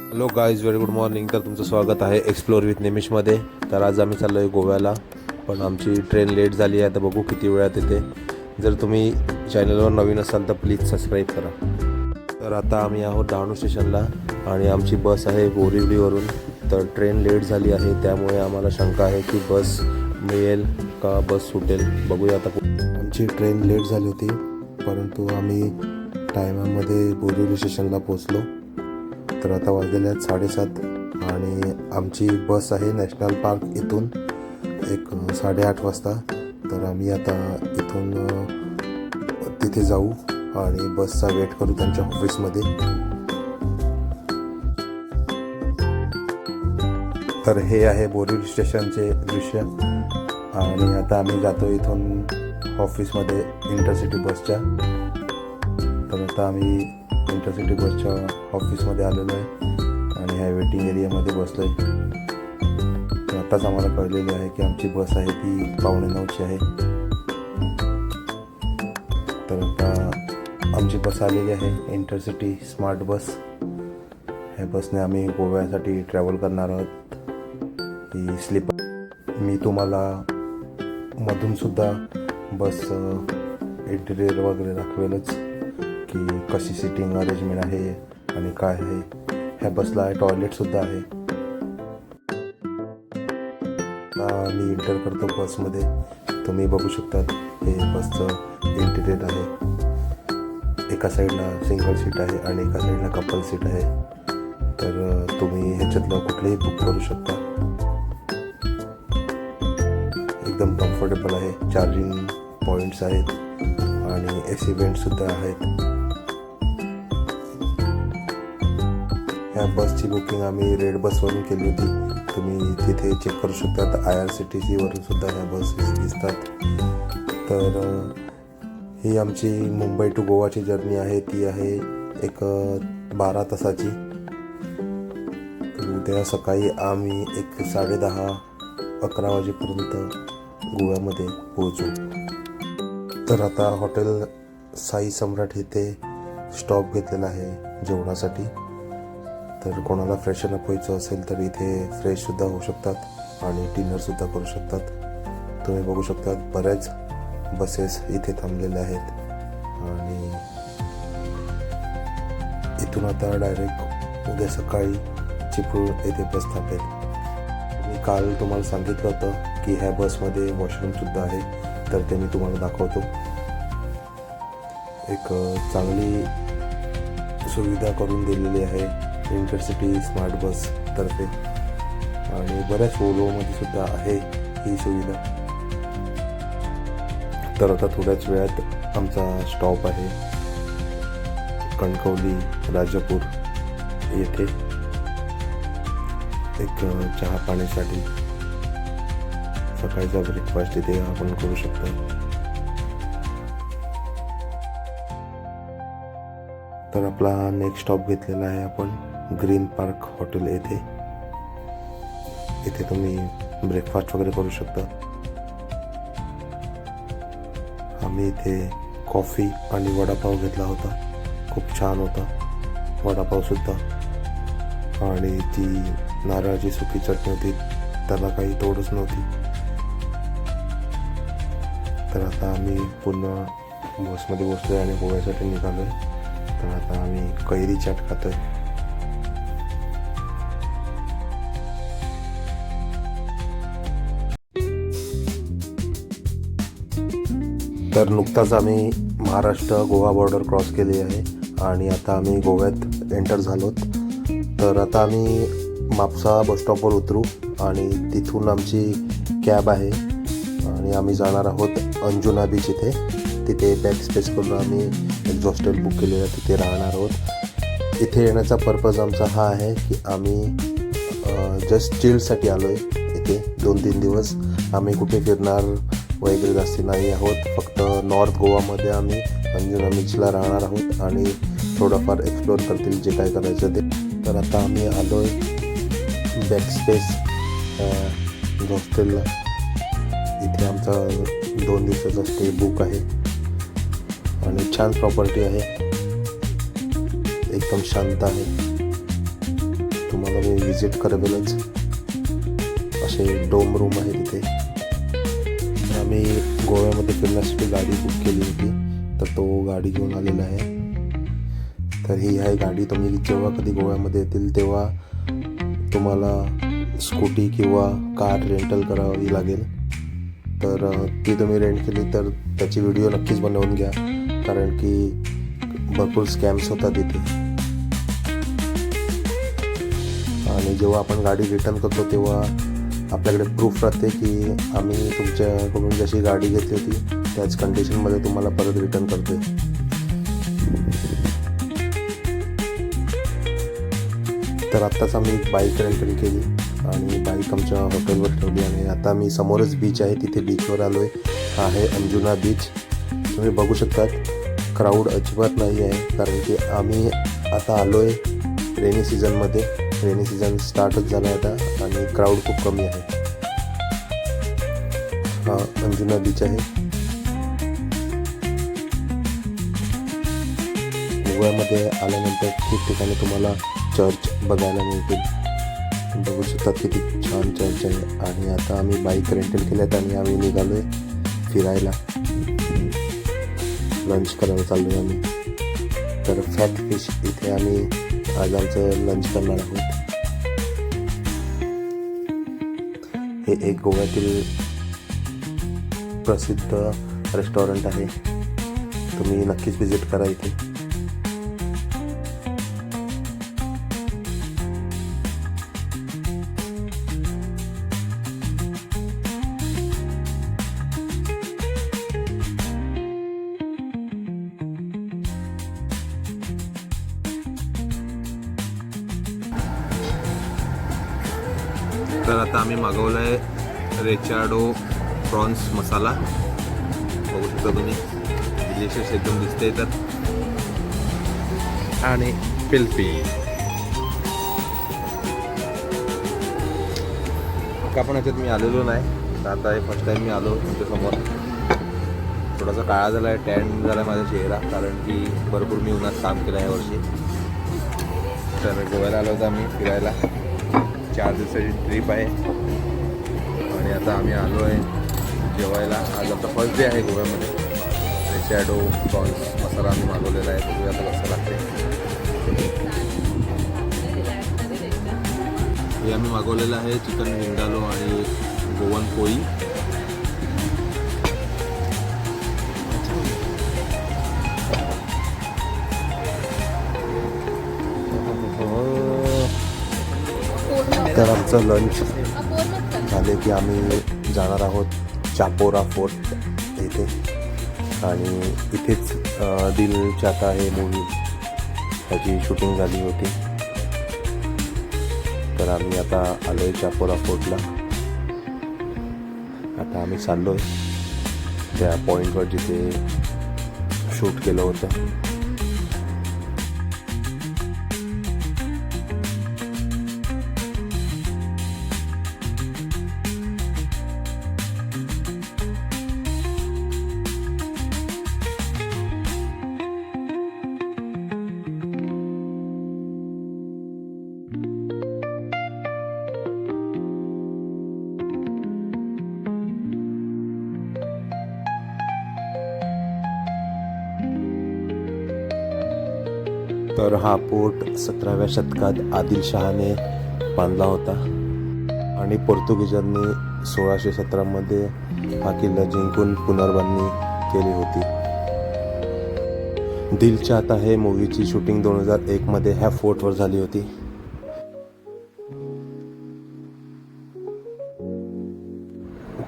Hello guys, very good morning. तर तुमचं स्वागत आहे एक्सप्लोर विथ निमिषमध्ये. तर आज आम्ही चाललो आहे गोव्याला, पण आमची ट्रेन लेट झाली आहे. तर बघू किती वेळात येते. जर तुम्ही चॅनलवर नवीन असाल तर प्लीज सबस्क्राईब करा. तर आता आम्ही आहोत डहाणू स्टेशनला आणि आमची बस आहे बोरिवलीवरून. तर ट्रेन लेट झाली आहे, त्यामुळे आम्हाला शंका आहे की बस मिळेल का बस सुटेल. बघूया आता. आमची ट्रेन लेट झाली होती, परंतु आम्ही टायमामध्ये बोरिवली स्टेशनला पोचलो. तर आता वाजलेले आहेत 7:30 आणि आमची बस आहे नॅशनल पार्क इथून एक 8:30 वाजता. तर आम्ही आता इथून तिथे जाऊ आणि बसचा वेट करू त्यांच्या ऑफिसमध्ये. तर हे आहे बोरिवली स्टेशनचे दृश्य आणि आता आम्ही जातो इथून ऑफिसमध्ये इंटरसिटी बसच्या. तर आता आम्ही इंटरसिटी बसच्या ऑफिसमध्ये आलेलो आहे आणि ह्या वेटिंग एरियामध्ये बसलो आहे. तर आत्ताच आम्हाला कळलेले आहे की आमची बस आहे ती 8:45ची आहे. तर आता आमची बस आलेली आहे, इंटरसिटी स्मार्ट बस. ह्या बसने आम्ही गोव्यासाठी ट्रॅव्हल करणार आहोत. ही स्लीपर. मी तुम्हाला मधूनसुद्धा बस इंटिरियर वगैरे दाखवेलच की कशी सिटिंग अरेंजमेंट आहे आणि काय आहे. ह्या बसला टॉयलेटसुद्धा आहे. मी एंटर करतो बसमध्ये. तुम्ही बघू शकतात हे बसचं इंटिरियर आहे. एका साईडला सिंगल सीट आहे आणि एका साईडला कपल सीट आहे. तर तुम्ही ह्याच्यातलं कुठलंही बुक करू शकता. एकदम कम्फर्टेबल आहे. चार्जिंग पॉईंट्स आहेत आणि AC वेंटसुद्धा आहेत. ह्या बसची बुकिंग आम्ही रेड बसवरून केली होती. तुम्ही तिथे चेक करू शकता. IRCTC वरून सुद्धा ह्या बसेस दिसतात. तर ही आमची मुंबई टू गोवाची जर्नी आहे. ती आहे एक 12 तासाची. उद्या सकाळी आम्ही एक 10:30-11 वाजेपर्यंत गोव्यामध्ये पोहोचू. तर आता हॉटेल साई सम्राट इथे स्टॉप घेतलेला आहे जेवणासाठी. तर कोणाला फ्रेशन अप व्हायचं असेल तर इथे फ्रेशसुद्धा होऊ शकतात आणि डिनरसुद्धा करू शकतात. तुम्ही बघू शकतात बऱ्याच बसेस इथे थांबलेल्या आहेत आणि इथून आता डायरेक्ट उद्या सकाळी चिपळूण येथे बस थांबेल. मी काल तुम्हाला सांगितलं होतं की ह्या बसमध्ये वॉशरूमसुद्धा आहे, तर ते मी तुम्हाला दाखवतो. एक चांगली सुविधा करून दिलेली आहे इंटरसिटी स्मार्ट बस तर्फे आणि बऱ्याच ओलोमध्ये सुद्धा आहे ही सुविधा. तर आता थोड्याच वेळात आमचा स्टॉप आहे कणकवली राजापूर येथे एक चहा पाण्यासाठी. सकाळचा ब्रेकफास्ट इथे आपण करू शकतो. तर आपला नेक्स्ट स्टॉप घेतलेला आहे आपण ग्रीन पार्क हॉटेल येथे. इथे तुम्ही ब्रेकफास्ट वगैरे करू शकता. आम्ही इथे कॉफी आणि वडापाव घेतला होता. खूप छान होता वडापावसुद्धा आणि ती नारळाची सुकी चटणी होती, त्याला काही तोडच नव्हती. तर आता आम्ही पुन्हा बसमध्ये बसलो आणि गोव्यासाठी निघालो आहे. तर आता आम्ही कैरी चाट खातोय. तर नुकताच आम्ही महाराष्ट्र गोवा बॉर्डर क्रॉस केली आहे आणि आता आम्ही गोव्यात एंटर झालोत. तर आता आम्ही म्हापसा बसस्टॉपवर उतरू आणि तिथून आमची कॅब आहे आणि आम्ही जाणार आहोत अंजुना बीच इथे. तिथे बॅक स्पेस करून आम्ही एक हॉस्टेल बुक केलेलं आहे, तिथे राहणार आहोत. इथे येण्याचा पर्पज आमचा हा आहे की आम्ही जस्ट चिलसाठी आलो आहे. इथे 2-3 दिवस आम्ही कुठे फिरणार वगैरे जास्ती नाही आहोत. फक्त नॉर्थ गोवामध्ये आम्ही अंजुना बीचला राहणार आहोत आणि थोडंफार एक्सप्लोअर करतील जे काय करायचं ते. तर आता आम्ही आलो आहे बॅक स्पेस हॉस्टेलला. इथे आमचा 2 दिवसाचा स्टे बुक आहे आणि छान प्रॉपर्टी आहे, एकदम शांत आहे. तुम्हाला मी विजिट करवेलच. असे डोम रूम आहे तिथे. आम्ही गोव्यामध्ये फिरण्यासाठी गाडी बुक केली होती, तर तो गाडी घेऊन आलेला आहे. तर ही आहे गाडी. तुम्ही जेव्हा कधी गोव्यामध्ये येतील तेव्हा तुम्हाला स्कूटी किंवा कार रेंटल करावी लागेल. तर ती तुम्ही रेंट केली तर त्याची व्हिडिओ नक्कीच बनवून घ्या, कारण की भरपूर स्कॅम्स होतात इथे. आणि जेव्हा आपण गाडी रिटर्न करतो तेव्हा आपल्याकडे प्रूफ राहते की आम्ही तुमच्याकडून जशी गाडी घेतली होती त्याच कंडिशनमध्ये तुम्हाला परत रिटर्न करतोय. तर आत्ताच आम्ही बाईक रेंटल केली आणि बाईक आमच्या हॉटेलवर ठेवली आणि आता मी समोरच बीच आहे तिथे बीचवर आलो आहे. हा आहे अंजुना बीच. तुम्ही बघू शकतात क्राऊड अजिबात नाही आहे, कारण की आम्ही आता आलो आहे रेनी सीझनमध्ये. रेनी सीझन स्टार्टच झाला आहे आता आणि क्राऊड खूप कमी आहे. हा अंजुना बीच आहे. गोव्यामध्ये आल्यानंतर ठिकठिकाणी तुम्हाला चर्च बघायला मिळतील. बघू शकतात किती छान चर्च आहे. आणि आता आम्ही बाईक रेंटल केल्यात आणि आम्ही निघालो आहे फिरायला. लंच करायला चाललो आहे आम्ही. तर फॅट फिश इथे आम्ही आज आमचं लंच करणार आहोत. हे एक गोव्यातील प्रसिद्ध रेस्टॉरंट आहे. तुम्ही नक्कीच विजिट करा इथे. तर आता आम्ही मागवलं आहे रेचाडो प्रॉन्स मसाला. बघू शकता तुम्ही, डिलिशियस एकदम दिसते. तर आणि पिल्पी का पण याच्यात मी आलेलो नाही, तर आता हे फर्स्ट टाईम मी आलो तुमच्यासमोर. थोडासा काळा झाला आहे, टॅन झाला आहे माझा चेहरा, कारण की भरपूर मी उन्हात काम केलं आहे यावर्षी. तर गोव्याला आलो होतो आम्ही फिरायला. 4 दिवसाची ट्रिप आहे आणि आता आम्ही आलो आहे जेवायला. आज आमचा फर्स्ट डे आहे गोव्यामध्ये. रेचाडो प्रॉन्स मसाला आम्ही मागवलेला आहे. बघूया आता कसं लागते. हे आम्ही मागवलेलं आहे चिकन विंडालो आणि गोवन पोळी. तर आमचं लंच झाले की आम्ही जाणार आहोत चापोरा फोर्ट इथे. आणि इथेच दिल चाहता है मूवी ह्याची शूटिंग झाली होती. तर आम्ही आता आलो आहे चापोरा फोर्टला. आता आम्ही चाललो आहे त्या पॉईंटवर जिथे शूट केलं होतं. तर हा पोर्ट 17व्या शतकात आदिलशहाने बांधला होता आणि पोर्तुगीजांनी 1617 मध्ये हा किल्ला जिंकून पुनर्बांधणी केली होती. दिल चाहता है मूवीची शूटिंग 2001 मध्ये ह्या फोर्टवर झाली होती.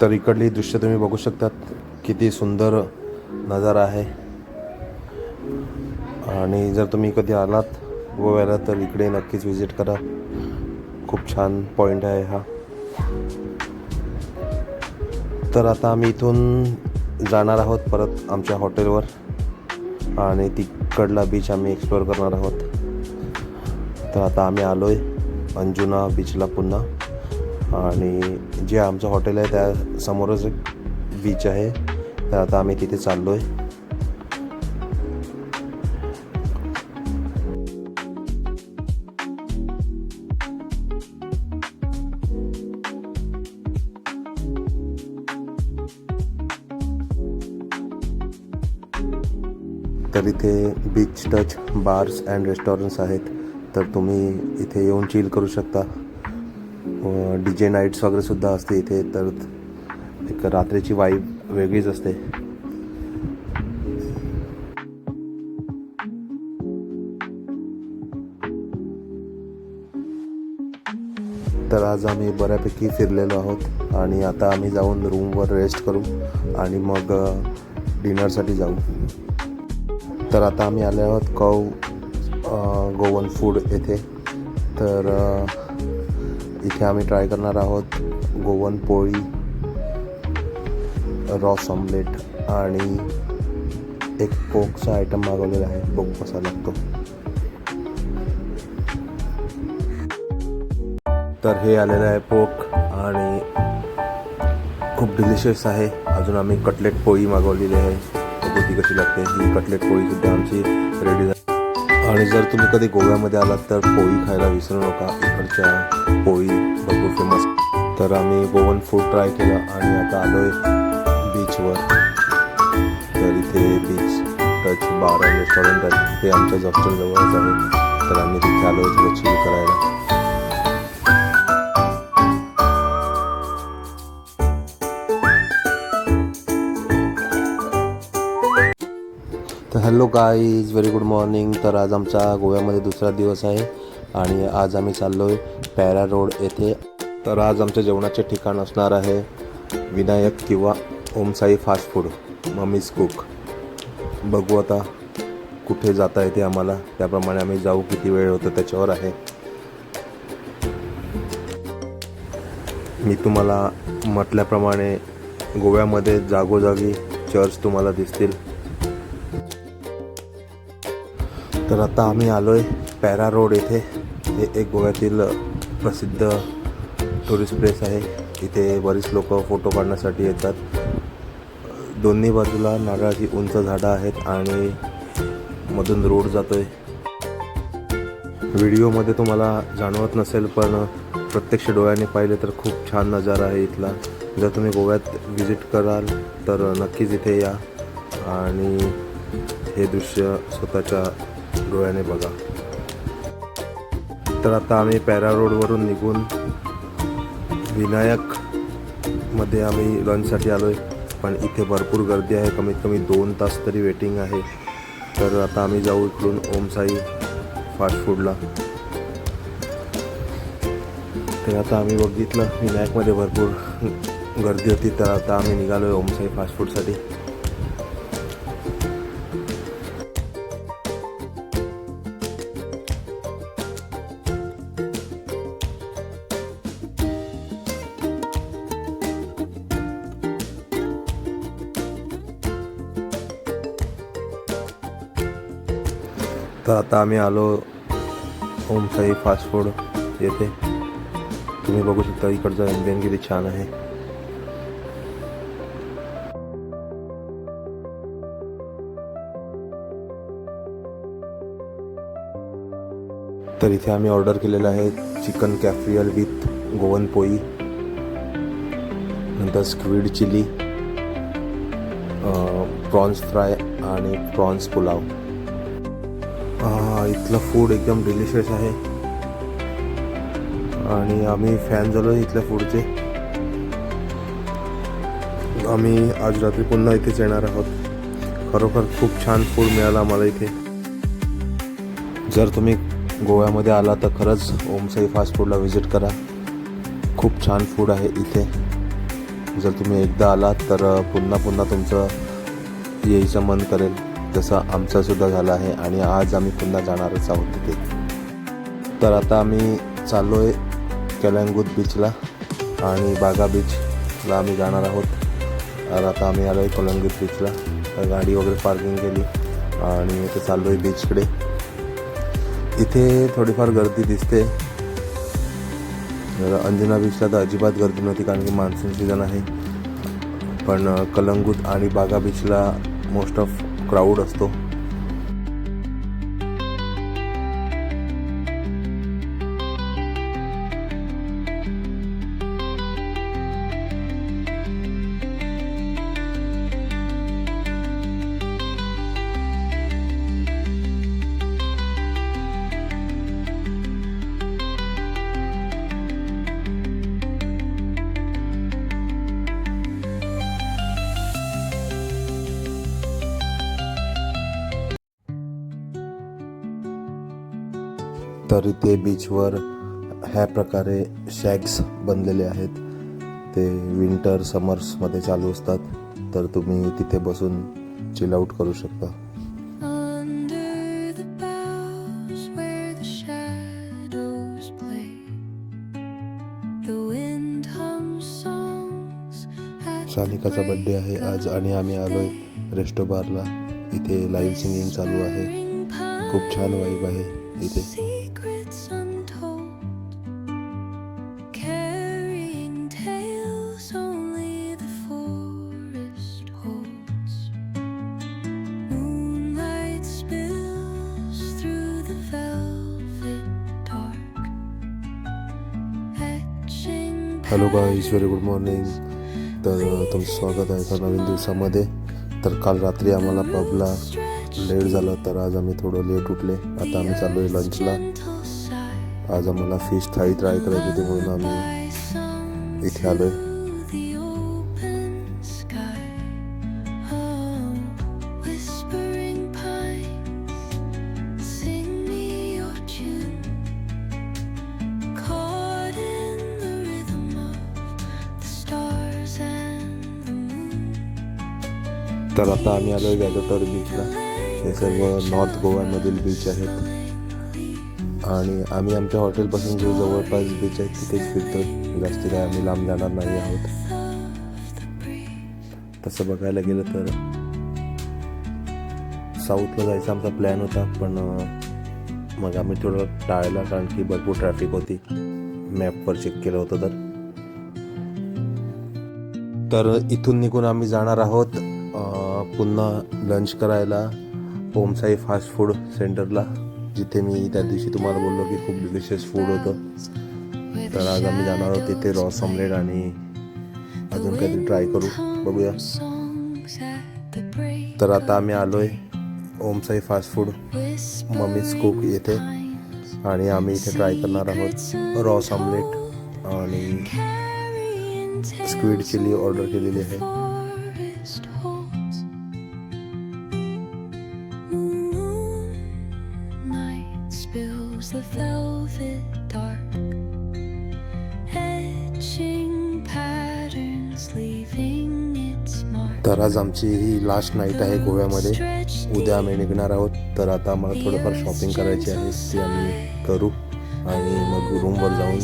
तर इकडली दृश्य तुम्ही बघू शकतात, किती सुंदर नजारा आहे. आणि जर तुम्ही कधी आलात गोव्याला तर इकडे नक्कीच विजिट करा. खूप छान पॉईंट आहे हा. तर आता आम्ही इथून जाणार आहोत परत आमच्या हॉटेलवर आणि तिकडला बीच आम्ही एक्सप्लोअर करणार आहोत. तर आता आम्ही आलो आहे अंजुना बीचला पुन्हा. आणि जे आमचं हॉटेल आहे त्या समोरच एक बीच आहे, तर आता आम्ही तिथे चाललो आहे. तर इथे beach touch bars and restaurants आहेत, तर तुम्ही इथे येऊन चिल करू शकता. DJ नाईट्स वगैरेसुद्धा असते इथे, तर एक रात्रीची वाईब वेगळीच असते. तर आज आम्ही बऱ्यापैकी फिरलेलो आहोत आणि आता आम्ही जाऊन रूमवर रेस्ट करू आणि मग डिनरसाठी जाऊ. तर आता आम्ही आले आहोत गोवन फूड येथे. तर इथे आम्ही ट्राय करणार आहोत गोवन पोळी, रॉस ऑमलेट आणि एक पोकचा आयटम मागवलेला आहे. पोक कसा लागतो. तर हे आलेलं आहे पोक आणि खूप डिलिशियस आहे. अजून आम्ही कटलेट पोळी मागवलेली आहे, बघू ती कशी लागते. ही कटलेट पोळीसुद्धा आमची रेडी झाली. आणि जर तुम्ही कधी गोव्यामध्ये आलात तर पोळी खायला विसरू नका. इकडच्या पोळी भरपूर फेमस. तर आम्ही गोवन फूड ट्राय केलं आणि आता आलो आहे बीचवर. तर इथे beach touch bar and restaurant आहे, हे आमच्या हॉस्टेलजवळच आहे. तर आम्ही तिथे आलो आहे थोडं चिल करायला. तर hello guys, very good morning. तर आज आमचा गोव्यामध्ये दुसरा दिवस आहे आणि आज आम्ही चाललो आहे पॅरा रोड येथे. तर आज आमच्या जेवणाचे ठिकाण असणार आहे विनायक किंवा Om Sai fast food, mummy's cook. बघू आता कुठे जाता येते आम्हाला, त्याप्रमाणे आम्ही जाऊ. किती वेळ होतो त्याच्यावर आहे. मी तुम्हाला म्हटल्याप्रमाणे गोव्यामध्ये जागोजागी चर्च तुम्हाला दिसतील. तर आता आम्ही आलो आहे पॅरा रोड येथे. हे एक गोव्यातील प्रसिद्ध टुरिस्ट प्लेस आहे. इथे बरीच लोक फोटो काढण्यासाठी येतात. दोन्ही बाजूला नारळाची उंच झाडं आहेत आणि मधून रोड जातो आहे. व्हिडिओमध्ये तुम्हाला जाणवत नसेल, पण प्रत्यक्ष डोळ्याने पाहिले तर खूप छान नजारा आहे इथला. जर तुम्ही गोव्यात व्हिजिट कराल तर नक्कीच इथे या आणि हे दृश्य स्वतःच्या डोळ्याने बघा. तर आता आम्ही पॅरा रोडवरून निघून विनायकमध्ये आम्ही लंचसाठी आलो आहे, पण इथे भरपूर गर्दी आहे. कमीत कमी 2 तास तरी वेटिंग आहे. तर आता आम्ही जाऊ इकडून ओमसाई फास्ट फूडला. तर आता आम्ही बघितलं विनायकमध्ये भरपूर गर्दी होती, तर आता आम्ही निघालो आहे ओमसाई फास्ट फूडसाठी. तर आता आम्ही आलो ओमसाई फास्ट फूड येथे. तुम्ही बघू शकता इकडचा इंडियन किती छान आहे. तर इथे आम्ही ऑर्डर केलेलं आहे चिकन कॅफ्रियल विथ गोवन पोळी, नंतर स्क्विड चिली, प्रॉन्स फ्राय आणि प्रॉन्स पुलाव. इथलं फूड एकदम डिलिशियस आहे आणि आम्ही फॅन झालो इथल्या फूडचे. आम्ही आज रात्री पुन्हा इथेच येणार आहोत. खरोखर खूप छान फूड मिळालं आम्हाला इथे. जर तुम्ही गोव्यामध्ये आला तर खरंच ओमसाई फास्ट फूडला व्हिजिट करा. खूप छान फूड आहे इथे. जर तुम्ही एकदा आलात तर पुन्हा पुन्हा तुमचं यायचं मन करेल, जसं आमचंसुद्धा झालं आहे आणि आज आम्ही पुन्हा जाणारच आहोत तिथे. तर आता आम्ही चाललो आहे कलंगूट बीचला आणि बागा बीचला आम्ही जाणार आहोत. तर आता आम्ही आलो आहे कलंगूट बीचला. गाडी वगैरे पार्किंग केली आणि इथे चाललो आहे बीचकडे. इथे थोडीफार गर्दी दिसते. अंजुना बीचला तर अजिबात गर्दी नव्हती कारण की मान्सून सीझन आहे, पण कलंगूट आणि बागा बीचला मोस्ट ऑफ क्राऊड असतो. तर इथे बीचवर ह्या प्रकारे शॅक्स बनलेले आहेत. ते विंटर समर्समध्ये चालू असतात. तर तुम्ही तिथे बसून चिल आउट करू शकता. Under the boughs where the shadows play, the wind hums songs at सानिकाचा बर्थडे आहे आज आणि आम्ही आलोय रेस्टो बारला. इथे लाईव्ह सिंगिंग चालू आहे. खूप छान वाईब आहे इथे. secrets untold, carrying tales only the forest holds. Moonlight spills through the velvet dark, etching hello guys, very good morning. तर तुमचं स्वागत आहे एका नवीन दिवसामध्ये. तर काल रात्री आम्हाला पबला लेट झालं, तर आज आम्ही थोडं लेट उठले. आता आम्ही चाललो आहे लंचला. gentle sigh आज आम्हाला फिश थाळी ट्राय करायची होती म्हणून आम्ही इथे आलो आहे. the open sky. Oh, whispering pines, sing me your tune. Caught in the rhythm of the stars and the moon. तर आता आम्ही आलो आहे वॅगेटॉर बीचला. हे सर्व नॉर्थ गोव्यामधील बीच आहेत आणि आम्ही आमच्या हॉटेलपासून जे जवळपास बीच आहेत तिथेच फिरतो. जास्ती काय आम्ही लांब जाणार नाही आहोत. तसं बघायला गेलं तर साऊथला जायचा आमचा प्लॅन होता, पण मग आम्ही थोडं टाळला कारण की भरपूर ट्रॅफिक होती. मॅपवर चेक केलं होतं तर इथून निघून आम्ही जाणार आहोत पुन्हा लंच करायला ओमसाई फास्ट फूड सेंटरला, जिथे मी त्या दिवशी तुम्हाला बोललो की खूप डिलिशियस फूड होतं. तर आज आम्ही जाणार आहोत तिथे रॉस ऑमलेट आणि अजून काहीतरी ट्राय करू, बघूया. Songs at the break, तर आता आम्ही आलोय Omsai fast food mummy's cook येथे आणि आम्ही इथे ट्राय करणार आहोत रॉस ऑमलेट आणि carrying tales squid chilli order केलेली आहे. forest holds. Moonlight spills the velvet dark, etching patterns, leaving its mark. तर आज आमची ही लास्ट नाईट आहे गोव्यामध्ये. उद्या आम्ही निघणार आहोत. तर आता आम्हाला थोडंफार शॉपिंग करायची आहे, ती आम्ही करू आणि मग रूमवर जाऊन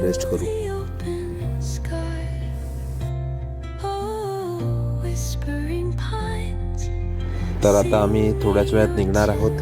रेस्ट करू. Open sky. Oh, whispering pines, तर आता आम्ही थोड्याच वेळात निघणार आहोत.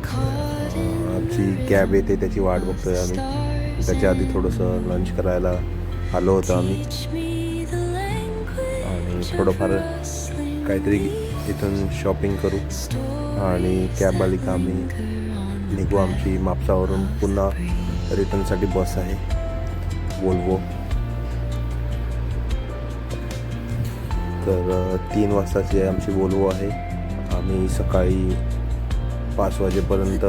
caught in आमची कॅब येते त्याची वाट बघतोय आम्ही. त्याच्या आधी थोडंसं लंच करायला आलो होतो आम्ही teach me the language आणि थोडंफार काहीतरी इथून शॉपिंग करू आणि कॅब आली का आम्ही निघू. आमची मापसावरून पुन्हा रिटर्नसाठी बस आहे वोल्वो. तर 3 वाजताची आमची वोल्वो आहे. आम्ही सकाळी 5 वाजेपर्यंत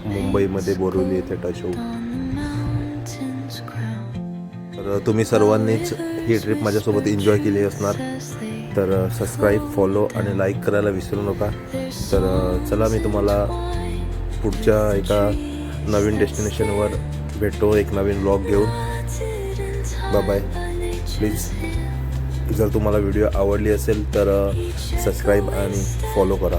मुंबईमध्ये बोरिवली येथे टच होऊ. on the mountain's crown. तर तुम्ही सर्वांनीच ही ट्रिप माझ्यासोबत एन्जॉय केली असणार. As they तर सबस्क्राईब, फॉलो आणि लाईक करायला विसरू नका. तर चला मी तुम्हाला पुढच्या एका नवीन डेस्टिनेशनवर भेटतो एक नवीन व्लॉग घेऊन. Bye bye. प्लीज जर तुम्हाला व्हिडिओ आवडली असेल तर सबस्क्राईब आणि फॉलो करा.